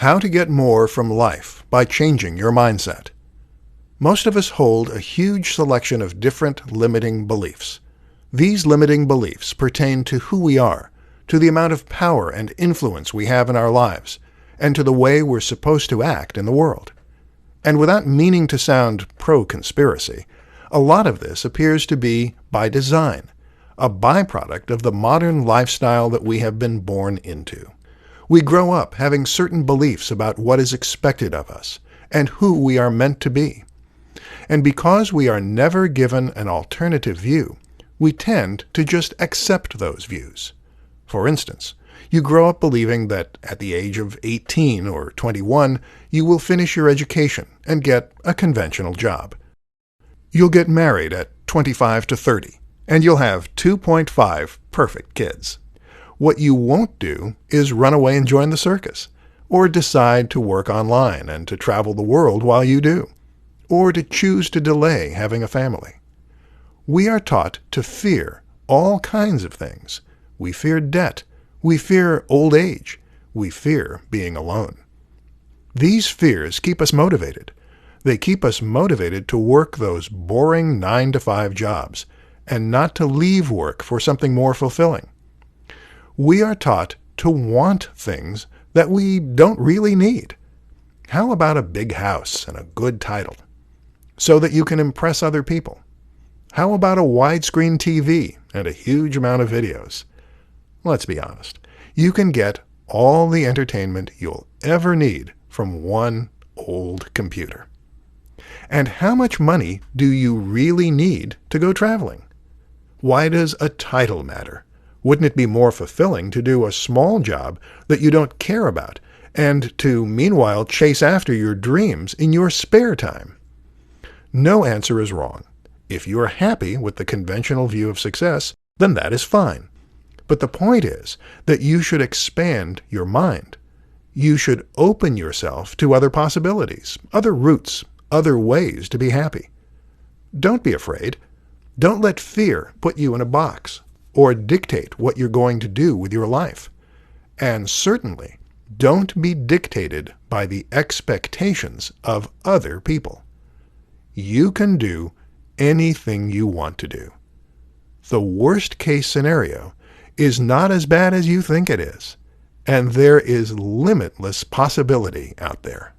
How to get more from life by changing your mindset. Most of us hold a huge selection of different limiting beliefs. These limiting beliefs pertain to who we are, to the amount of power and influence we have in our lives, and to the way we're supposed to act in the world. And without meaning to sound pro-conspiracy, a lot of this appears to be by design, a byproduct of the modern lifestyle that we have been born into. We grow up having certain beliefs about what is expected of us and who we are meant to be. And because we are never given an alternative view, we tend to just accept those views. For instance, you grow up believing that at the age of 18 or 21, you will finish your education and get a conventional job. You'll get married at 25 to 30, and you'll have 2.5 perfect kids. What you won't do is run away and join the circus, or decide to work online and to travel the world while you do, or to choose to delay having a family. We are taught to fear all kinds of things. We fear debt. We fear old age. We fear being alone. These fears keep us motivated. They keep us motivated to work those boring 9-to-5 jobs and not to leave work for something more fulfilling. We are taught to want things that we don't really need. How about a big house and a good title, so that you can impress other people? How about a widescreen TV and a huge amount of videos? Let's be honest. You can get all the entertainment you'll ever need from one old computer. And how much money do you really need to go traveling? Why does a title matter? Wouldn't it be more fulfilling to do a small job that you don't care about and to, meanwhile, chase after your dreams in your spare time? No answer is wrong. If you are happy with the conventional view of success, then that is fine. But the point is that you should expand your mind. You should open yourself to other possibilities, other routes, other ways to be happy. Don't be afraid. Don't let fear put you in a box or dictate what you're going to do with your life. And certainly, don't be dictated by the expectations of other people. You can do anything you want to do. The worst-case scenario is not as bad as you think it is, and there is limitless possibility out there.